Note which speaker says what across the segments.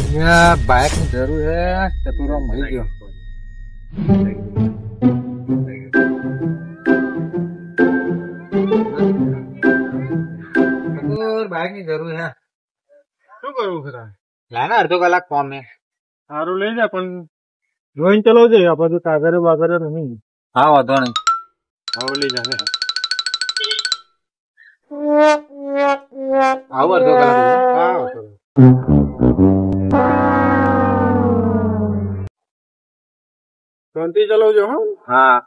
Speaker 1: Bike ની જરૂર હે ચતુરો મળી ગયો બાઇક ની જરૂર હે
Speaker 2: શું કરવું ખરા
Speaker 1: લાને અડધો કલાક કોમ હે
Speaker 2: સારું લઈ જા પણ જોઈને ચલાવજે આપણે તો કાગરે બાગરે નહીં
Speaker 1: હા વાંધો નહીં
Speaker 2: હવે લઈ જા
Speaker 1: આવું અડધો કલાક
Speaker 2: હા શાંતિ ચલાવજો
Speaker 1: હા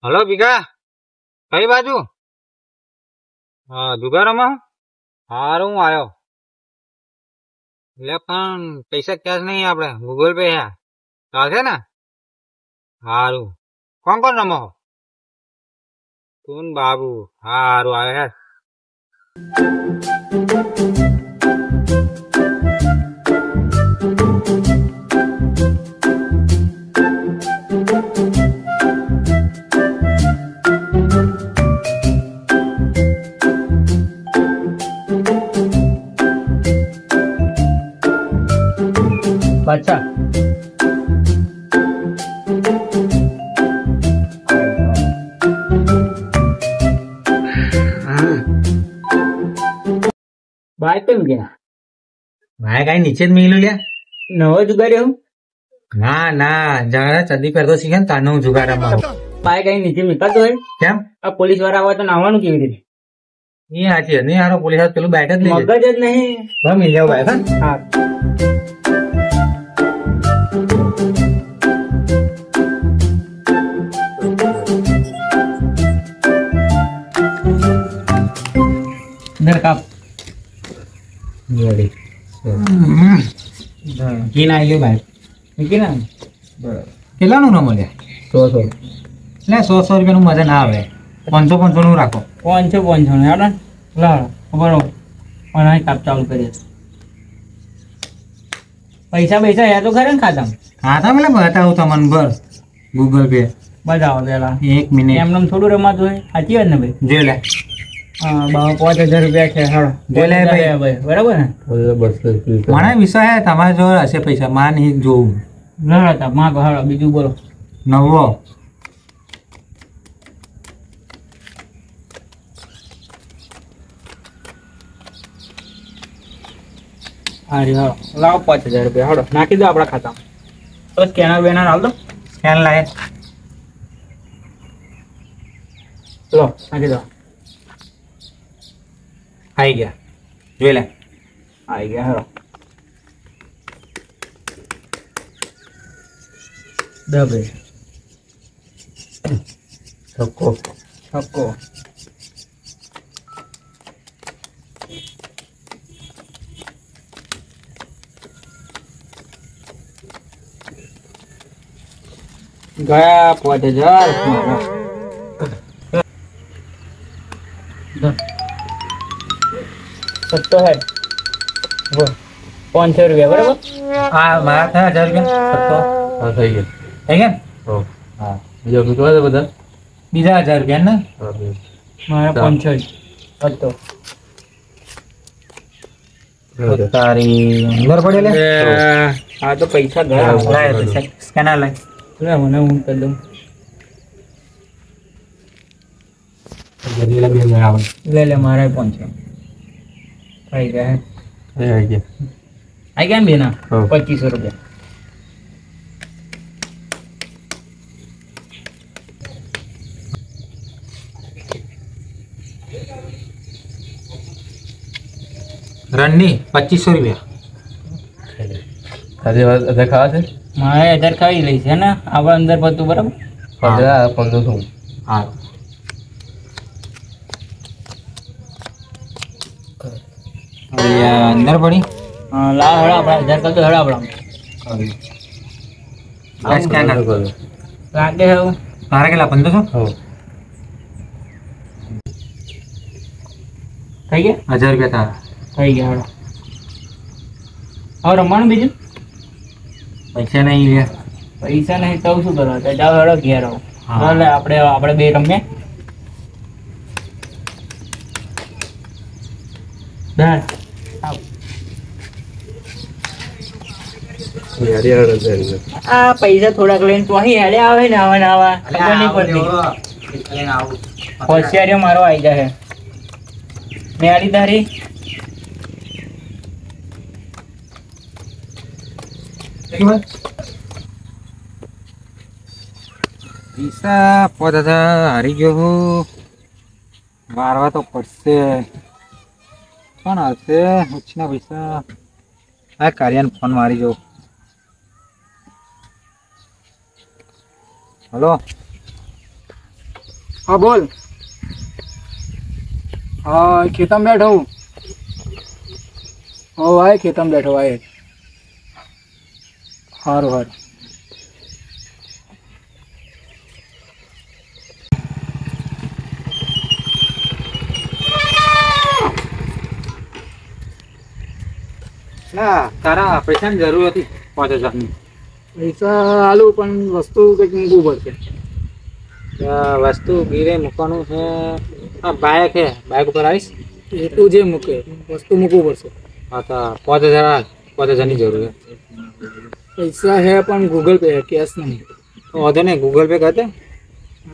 Speaker 1: હલો ભીખા કઈ બાજુ હા દુગારામાં હારું હું આવ્યો એટલે પણ પૈસા કેશ નહીં આપડે ગૂગલ પે હે ચાલશે ને હારું કોણ કોણ રમો તું બાબુ હારું આવે હે
Speaker 3: બાદશાહ બાઈક કેમ ગયા
Speaker 1: ભાઈ કઈ નીચે જ મેલું લ્યા
Speaker 3: નવો જુગાડ્યો હું
Speaker 1: ના ના જરા ચડી કરતો શીખે ને તાનો જુગાડામાં
Speaker 3: બાઈક અહીં નીચે નીકળતો હોય
Speaker 1: કેમ
Speaker 3: આ પોલીસ વાળા આવે તો નાવાનું કેવી રીતે
Speaker 1: એ સાચી નહીં હારો પોલીસ પેલું બાઈક જ લઈ
Speaker 3: મગજ જ નહીં
Speaker 1: મિલ જાવ બાઈક
Speaker 3: હા કાપ
Speaker 1: કી ના આવ્યું ભાઈ
Speaker 3: મૂકી ના
Speaker 1: કેટલાનું ન મળે
Speaker 3: 100
Speaker 1: એટલે 100 રૂપિયાનું મજા ના આવે 500 નું રાખો
Speaker 3: 500 ને હેડો લાવો બરોબર પણ અહીં કાપ ચાલુ કરીએ પૈસા હે તો ખરે ને ખાતામાં
Speaker 1: ખાતા મને બતાવું તમને ભર ગૂગલ પે
Speaker 3: બતાવો પેલા
Speaker 1: 1 મિનિટ
Speaker 3: એમને થોડું રમાતું હોય સાચી વાત ને ભાઈ
Speaker 1: જોઈ લે
Speaker 3: હા 5000 રૂપિયા છે હાડો
Speaker 1: જોઈ લે ભાઈ
Speaker 3: બરાબર ને
Speaker 1: મને વિશ્વાસ હે તમારે જો હશે પૈસા માં નહીં જોવું
Speaker 3: લડતા માગો હાડો બીજું બોલો
Speaker 1: નવો
Speaker 3: હારી હાડો લાવો 5000 રૂપિયા હાડો નાખી દો આપણા ખાતામાં તો સ્કેનર બેનર હાલ દો
Speaker 1: સ્કેન લાય
Speaker 3: લો નાખી દો
Speaker 1: આવી ગયા જોઈ લે
Speaker 3: આવી ગયા હાડો દબે
Speaker 1: છક્કો
Speaker 3: છક્કો ગયા 5000 સત્તો હે બોલ 500 રૂપિયા બરાબર
Speaker 1: હા મારા થયા 1000 રૂપિયા
Speaker 2: હા થઈ ગયા
Speaker 1: થઈ ગયા
Speaker 2: હા બીજા મૂકવા દે બધા
Speaker 1: બીજા 1000 રૂપિયા ને
Speaker 3: મારા 500 હતો
Speaker 1: તારી અંદર પડે લે
Speaker 3: આ તો પૈસા ગયા
Speaker 1: લાય પૈસા સ્કેનર લાય
Speaker 3: લે મને હું કરી દઉં લે મારા 500 થઈ ગયા
Speaker 2: આવી ગયા
Speaker 3: આઈ ગયા ને બેના
Speaker 2: હા.
Speaker 3: 2500 રૂપિયા
Speaker 1: રણની 2500 રૂપિયા
Speaker 2: આજે અધા ખાવા છે
Speaker 3: મારે 1000 ખાવી લઈ છે ને આપણે અંદર પતું બરાબર
Speaker 2: અધા 1500
Speaker 1: હા અંદર પડી
Speaker 3: હા લાવ હળા આપણા 1000 કરતો હળા આપણા
Speaker 1: સ્કેનર
Speaker 3: લાગે હવે
Speaker 1: તારા કેટલા 1500
Speaker 2: હો
Speaker 3: થઈ ગયા
Speaker 1: 1000 રૂપિયા તારા
Speaker 3: થઈ ગયા હળા હવે રમવાનું બીજું
Speaker 1: પૈસા નહીં લે.
Speaker 3: પૈસા નહીં તો શું કરવા તો જાઓ હેડો ઘેર આવો.
Speaker 1: હા.
Speaker 3: ચાલે આપણે બે રમીએ બેન આવ. આ પૈસા થોડાક લઈને તો અહીં હેડે આવે ને આવા ને આવા ખબર નહીં પડતી. હોશિયારીઓ મારો આવી જાય મેળી તારી
Speaker 1: પૈસા પોતા હારી ગયો હું. મારવા તો પડશે. કોણ હશે ઓછીના પૈસા? આ કાર્યાને ફોન મારી જાઉં. હલો.
Speaker 3: હા બોલ. હા ખેતમ બેઠો હું. હો આય ખેતમ બેઠો આય. સારું સારું.
Speaker 1: ના તારા પૈસાની જરૂર હતી 5,000ની.
Speaker 3: પૈસા આલું પણ વસ્તુ કંઈક મૂકવું પડશે.
Speaker 1: વસ્તુ ગીરે મૂકવાનું છે. હા બાઇક છે, બાઇક ઉપર આવીશ.
Speaker 3: એ તું જે મૂકે વસ્તુ મૂકવું પડશે.
Speaker 1: હા તો 5,000ની જરૂર છે.
Speaker 3: પૈસા હે પણ ગૂગલ પે હે કેશ નહીં.
Speaker 1: તો વાંધો નહીં, ગૂગલ પે કરતે.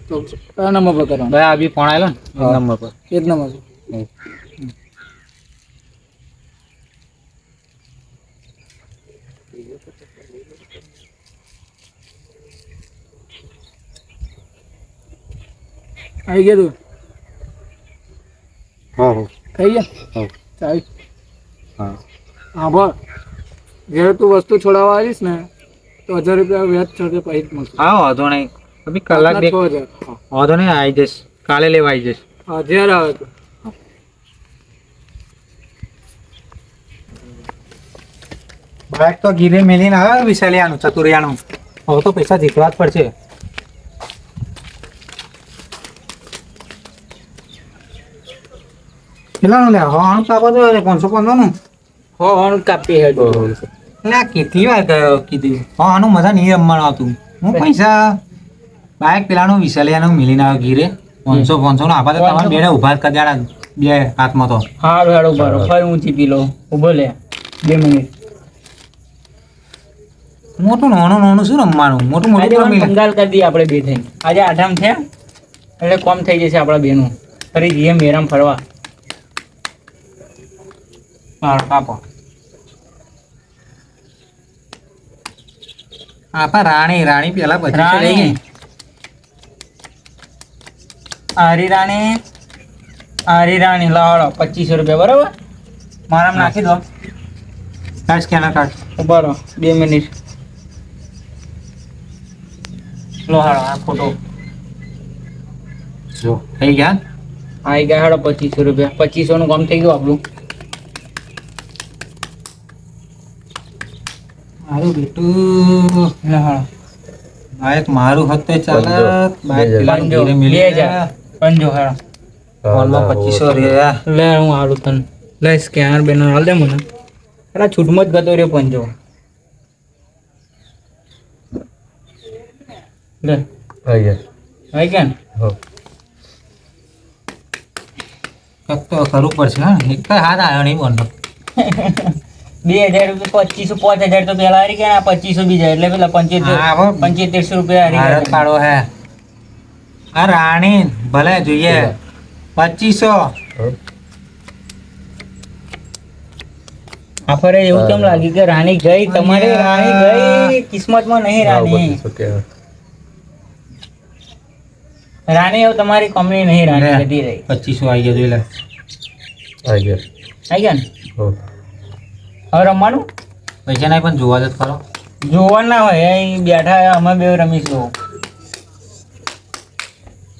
Speaker 3: તો કયા નંબર પર કરવાનું?
Speaker 1: ભાઈ આ બી ફોન આવેલો ને
Speaker 3: હા.
Speaker 1: એ નંબર પર.
Speaker 3: એ જ નંબર પર. આવી ગયા તું?
Speaker 1: હા હા
Speaker 3: થઈ ગયા?
Speaker 1: હા.
Speaker 3: ચાલ.
Speaker 1: હા
Speaker 3: હા બોલ. જ્યારે તું વસ્તુ છોડાવવા આવીશ ને તો 1,000 રૂપિયા વ્યાજ ચડે પછી જ મળશે.
Speaker 1: હા વાંધો નહીં. અભી કલાક બે
Speaker 3: 6,000. હા.
Speaker 1: વાંધો નહીં, આવી જઈશ કાલે લેવા આવી જઈશ.
Speaker 3: હા જ્યારે આવે તો.
Speaker 1: બાઇક તો ગીરે મેલીને આવે વિશાલિયાનું ચતુરિયાનું. હવે તો પૈસા જીતવા જ પડશે. કેટલાનું લે? હવાનું કાપો તો 515 નું.
Speaker 3: હો કાપી હે.
Speaker 1: એટલે આ કેટલી વાર કીધું હવાનું મજા નહીં રમવાનું આવતું. હું પૈસા બાઇક પેલાનું વિશાલિયાનું મિલીને આવે ગીરે 500 નું આપા તો તમારે બેને ઉભા જ કરી દેવાના બે હાથમાં તો.
Speaker 3: હારું હારું બરો ફરી ઊંચી પી લો. ઉભો લે 2 મિનિટ.
Speaker 1: મોટું નાનું શું રમવાનું? મોટું મોટું રમી લે.
Speaker 3: કંગાલ કરી દઈએ આપણે બે થઈને. આજે આઠમ છે એટલે કોમ થઈ જશે આપણા બેનું. ફરી જઈએ મેરામ ફરવા.
Speaker 1: હા કાપો. આપા રાણી પેલા પછી લઈ
Speaker 3: રાણી
Speaker 1: ગઈ.
Speaker 3: આરી રાણી લાવડો 2500 રૂપિયા બરાબર. મારામાં નાખી દો.
Speaker 1: કાઢ સ્કેનર કાઢ.
Speaker 3: બરો 2 મિનિટ. લો હાડો આ ફોટો
Speaker 1: જો થઈ ગયા.
Speaker 3: આવી ગયા હાડો 2500 રૂપિયા. 2500 નું કામ થઈ ગયું આપણું.
Speaker 1: મારું બેટું
Speaker 3: લે હાડો
Speaker 1: બાઈક મારું હતું ચાલે. બાઈક પેલાનું
Speaker 3: પંજો
Speaker 1: ઘીરે મિલી
Speaker 3: 2000 પંજો હાડો.
Speaker 1: ફોનમાં 2500 રહ્યા.
Speaker 3: લે હું હાલું તને. લે સ્કેનર બેનર હાલ દે મને. અરે છૂટમાં જ ગતો રહ્યો પંજો. લે આવી ગયા ને?
Speaker 1: કંઈક તો કરવું પડશે. હા એક તો હાથ આવ્યો નહીં બોલતો.
Speaker 3: 2000 રૂપિયા 2500 5000 તો પેલા હારી ગયા. 2500 બીજા એટલે પેલા
Speaker 1: હા, હવે
Speaker 3: 7500 રૂપિયા હારી
Speaker 1: ભારત
Speaker 3: ગયા.
Speaker 1: કાઢો હે. આ રાણી ભલે જોઈએ 2500.
Speaker 3: આ ફરે એવું કેમ લાગ્યું કે રાણી ગઈ? તમારી રાણી ગઈ કિસ્મતમાં નહીં. રાણી હવે તમારી કંપની નહીં. રાણી
Speaker 1: લે.
Speaker 3: જતી રહી.
Speaker 1: 2500 આવી ગયા જોઈ લે.
Speaker 3: આવી ગયા ને? હવે રમવાનું
Speaker 1: પૈસા નહીં પણ જોવા જ ખરો.
Speaker 3: જોવા ના હોય અહીં બેઠા અમે બે રમીશું.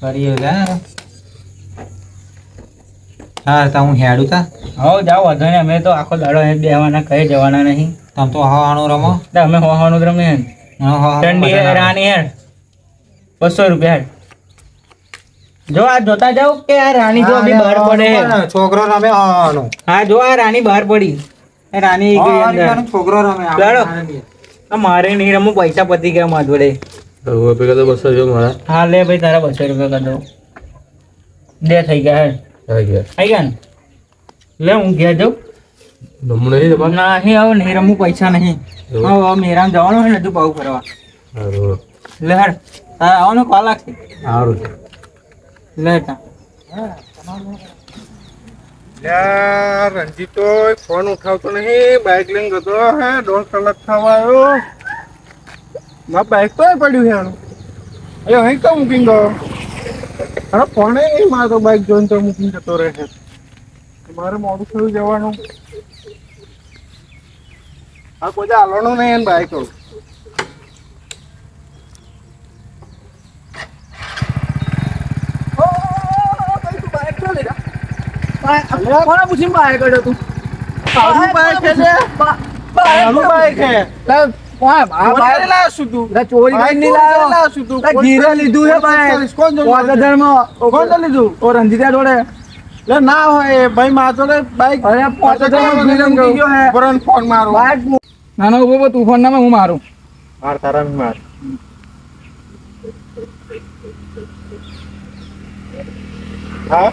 Speaker 1: કરીએ લે. હા તો હું હેડું તા.
Speaker 3: હવે જાઓ વાંધો નહીં. અમે તો આખો દાડો અહીં બેહવાના, કઈ જવાના નહીં.
Speaker 1: તમે તો હવાનું રમો.
Speaker 3: તો અમે હોવાનું જ રમીએ ને. ઠંડી હે, રાણી હેડ 200 રૂપિયા હેડ. જો આ જોતા જાવ કે આ રાણી જો અભી બહાર પડે.
Speaker 1: છોકરો રમે હવાનું.
Speaker 3: હા જો આ રાણી બહાર પડી. એ રાની
Speaker 1: હા,
Speaker 3: ગઈ
Speaker 1: આ
Speaker 3: અંદર.
Speaker 1: છોકરો રમે
Speaker 3: લાડો. આ મારે નહીં રમવું, પૈસા પતી ગયા મારા જોડે.
Speaker 2: હવે પેલા તો 200 જો મારા
Speaker 3: હા લે ભાઈ, તારા 200 રૂપિયા કરી દઉં. દે થઈ ગયા હે.
Speaker 2: આવી ગયા.
Speaker 3: થઈ ગયા ને? લે હું ઘેર જાઉં.
Speaker 2: નમું નહીં તમારે?
Speaker 3: નહીં હવે નહીં રમવું, પૈસા નહીં.
Speaker 2: એવું?
Speaker 3: હવે મેરામ જવાનું હોય ને હજુ પાઉં ફરવા.
Speaker 2: સારું
Speaker 3: લે હેડ. તારે આવવાનો કોલ લાગશે.
Speaker 2: સારું
Speaker 3: લે તા.
Speaker 2: યાર રણજીત તો ફોન ઉઠાવતો નહીં, બાઇક લઈને ગયો હે, 1.5 કલાક થવા આવ્યો. મારા બાઇક તો પડ્યું છે એનું. અરે અહીં તો મૂકીને ગયો. અરે ફોને નહીં મારતો, બાઇક જોઈને તો મૂકીને જતો રહે છે. મારે મોડું થયું જવાનું. હા કોઈ હાલવાનું નહીં એને બાઇક.
Speaker 3: કોના પૂછીને બહાર કાઢ્યો તું?
Speaker 2: આનું બાઇક છે લે. આનું બાઇક છે. ચોરી લાવશું તું.
Speaker 3: ચોરી
Speaker 2: બાઇક
Speaker 3: નહીં લાવ્યો.
Speaker 2: લાવશું તું.
Speaker 3: ઘીરે લીધું છે ભાઈ.
Speaker 2: કોણ જોડે?
Speaker 3: 5000
Speaker 2: કોણ લીધું?
Speaker 3: ઓ રંજીતા જોડે.
Speaker 2: લે ના હોય ભાઈ, માર જોડે બાઇક
Speaker 3: અરે 5000 ઘીરે મૂકી ગયો હે.
Speaker 2: બરોબર ફોન મારો.
Speaker 3: ના ના ઉભો તું ફોન ના હું મારું.
Speaker 2: માર તારા માર. હા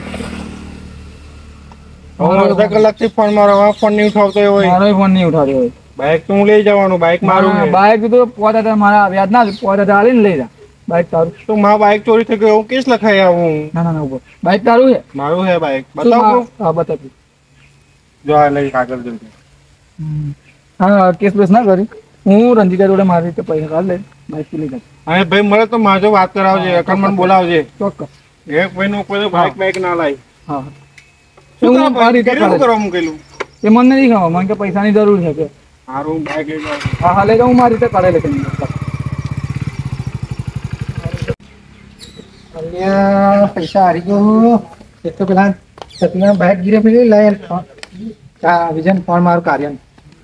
Speaker 2: અડધા કલાકથી ફોન મારો, ફોન નહીં ઉઠાવતો એવો.
Speaker 3: મારો ફોન નહીં ઉઠાવ્યો.
Speaker 2: બાઇક તો હું લઈ જવાનું, બાઇક મારું છે.
Speaker 3: બાઈક તો 5000 મારા વ્યાજ ના 5000 આલીને લઈ જા. બાઈક તારું.
Speaker 2: તો મારા બાઇક ચોરી થઈ ગયો, એવું કેસ લખાઈ આવું.
Speaker 3: ના ના ના ઉભો. બાઈક તારું છે.
Speaker 2: મારું છે બાઇક.
Speaker 3: શું
Speaker 2: બતાવો.
Speaker 3: હા બતાવ.
Speaker 2: જો આ લઈ કાગળ જલ્દી.
Speaker 3: હા કેસ બેસ ના કરી. હું રંજીતા જોડે મારી રીતે પૈસા કાઢ લે. બાઈક લઈ જા.
Speaker 2: અને ભાઈ મળે તો માજો વાત કરાવજે, અકલ મને બોલાવજે.
Speaker 3: ચોક્કસ.
Speaker 2: એક ભાઈ નું કોઈ બાઇક બાઇક ના લાય.
Speaker 3: હા
Speaker 2: શું
Speaker 3: હું મારી રીતે
Speaker 2: કેટલું
Speaker 3: કાઢે.
Speaker 2: કરવા મૂકેલું?
Speaker 3: એ મને નથી ખબર, મને કે પૈસાની જરૂર છે કે
Speaker 2: મારું બાઇક લઈ જાવ.
Speaker 3: હા હા લઈ જાઉં, હું મારી રીતે કાઢે લે.
Speaker 1: અલ્યા પૈસા હારી ગયો. એક તો પેલા સતીના બાઇક ગીરે પેલી લઈ વિજન ફોન મારું કાર્ય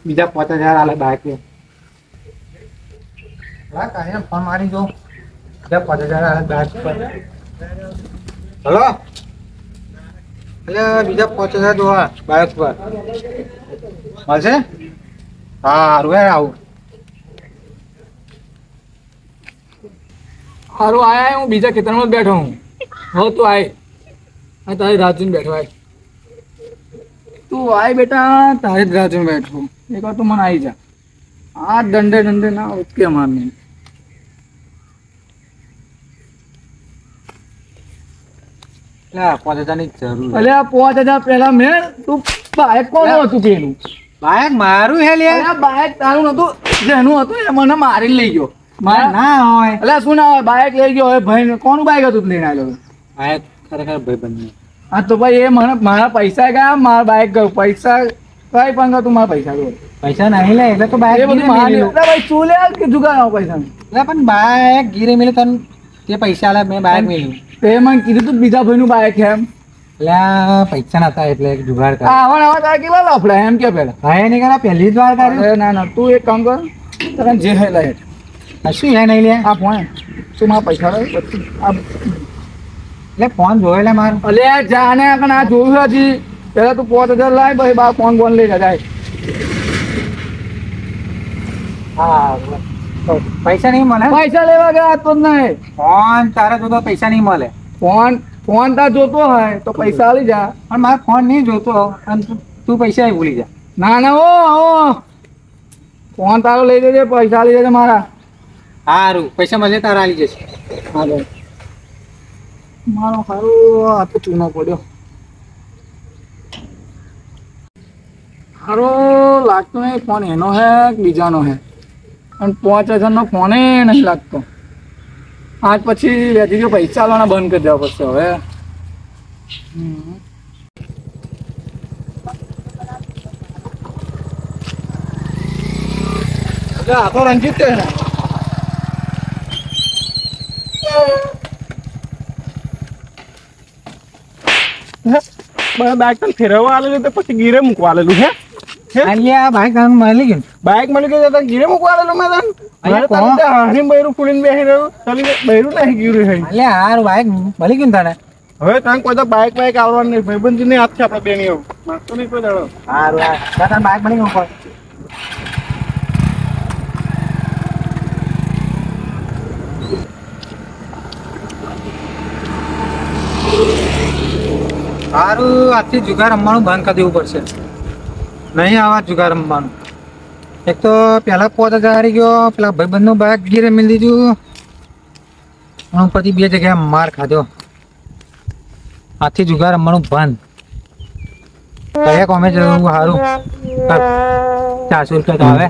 Speaker 1: બીજા 5000 આલે બાઇક લે. હા કાર્ય ફોન મારી જો બીજા 5000 આલે બાઇક પર. હલો એટલે બીજા 5000 જોવા બાઇક પર મળશે. હા સારું યાર આવું.
Speaker 3: સારું આયા હું બીજા ખેતરમાં જ બેઠો હું. હો તું આય. આ તારી રાહ જોઈને બેઠો આય. તું આય બેટા, તારી જ રાહ જોઈને બેઠો. એક વાર તું મને આવી જા. આ દંડે દંડે ના ઉચકે મારને.
Speaker 1: એટલે 5000 ની જરૂર.
Speaker 3: અલે આ 5000 પહેલા મેં તું બાઈક કોનું હતું પેલું?
Speaker 1: બાઇક મારું હે લે.
Speaker 3: અરે આ બાઈક તારું નતું, જેનું હતું એ મને મારીને લઈ ગયો.
Speaker 1: મારે ના હોય.
Speaker 3: અલે શું ના હોય, બાઈક લઈ ગયો. હવે ભાઈ કોનું બાઈક હતું લઈને આવ્યો?
Speaker 1: બાઇક ખરેખર ભાઈબંધની.
Speaker 3: હા તો ભાઈ એ મને મારા પૈસા ગયા, મારા બાઈક ગયું. પૈસા કઈ પણ તું મારા પૈસા ગયો.
Speaker 1: પૈસા નહીં લે એટલે તો બાઇક
Speaker 3: એ બધું
Speaker 1: ગીરે
Speaker 3: મારી.
Speaker 1: મેલ્યું.
Speaker 3: અરે ભાઈ શું લે કીધું કે પૈસા
Speaker 1: એટલે પણ બાઇક ગીરે મેલ્યું તને તે પૈસા આલે મેં બાઇક મેલ્યું.
Speaker 3: તે મને કીધું તું બીજા ભાઈનું બાઈક છે એમ.
Speaker 1: એટલે આ પૈસા નતા એટલે એક જુગાડ કર.
Speaker 3: આવા આવા તારે કેટલા લફડા એમ કે પેલા?
Speaker 1: હા એ નહીં કરા પહેલી જ વાર કર્યું.
Speaker 3: અરે ના ના તું એક કામ કર, તને જે હે લઈ.
Speaker 1: કશું હે નહીં લે.
Speaker 3: આ ફોન તું મારા પૈસા લઈ પછી આ
Speaker 1: એટલે ફોન જોયો લે મારું.
Speaker 3: અલે જાને કણ આ જોયું હજી. પેલા તું 5000 લાય પછી બા ફોન બોન લઈ જાય.
Speaker 1: હા પૈસા નહીં મળે.
Speaker 3: પૈસા લેવા ગયા તો જ નહીં.
Speaker 1: ફોન તારે જોતો પૈસા નહીં મળે.
Speaker 3: ફોન તાર જોતો હોય તો પૈસા આલી જા.
Speaker 1: પણ મારે ફોન નહીં જોતો અને તું પૈસા ભૂલી જા.
Speaker 3: ના ના ઓ ફોન તારો લઈ લેજે, પૈસા આલી જજે મારા.
Speaker 1: સારું પૈસા મળે તારા આવી જશે.
Speaker 3: હા ભાઈ મારો સારું આ તો ચૂનો પડ્યો. સારો લાગતો નહીં ફોન એનો હે કે બીજાનો હે. અને 5000 ફોને નહીં લાગતો. આજ પછી વેચી ગયો, પૈસા આલવાના બંધ કરી દેવા પડશે હવે.
Speaker 2: આ તો રંજીત છે ને. બાઇક તને ફેરવવા આલેલું તો પછી ગીરે મૂકવા આલેલું હે?
Speaker 1: અલ્યા બાઇક તને મળી ગયું.
Speaker 2: બાઇક મળી ગયું તો ગીરે મૂકવા આલેલું મેં તને.
Speaker 1: અલ્યા,
Speaker 2: મારે તને હારી બૈરું ફૂલીને બેસી રહ્યું. ચાલી બૈરું નહીં ગીરું હે.
Speaker 1: અલ્યા હારું બાઇક મળી ગયું ને તને.
Speaker 2: હવે તને કોઈ તો બાઈક આવવાનું નહીં, ભાઈબંધીની હાથ છે આપણે બેનીઓ માગતો નહીં કોઈ દાડો.
Speaker 1: સારું તાર બાઇક બની ગયું કોઈ સારું આજથી જુગાર રમવાનું બંધ કરી દેવું પડશે. નહીં આવા જુગાર રમવાનું. એક તો પેલા 5000 હારી ગયો, પેલા ભાઈબંધનું બાઇક ગીરે મિલી દીધું અને પછી 2 જગ્યાએ માર ખાધો. આજથી જુગાર રમવાનું બંધ. કયા કોમે જવું સારું? 400 રૂપિયા તો આવે.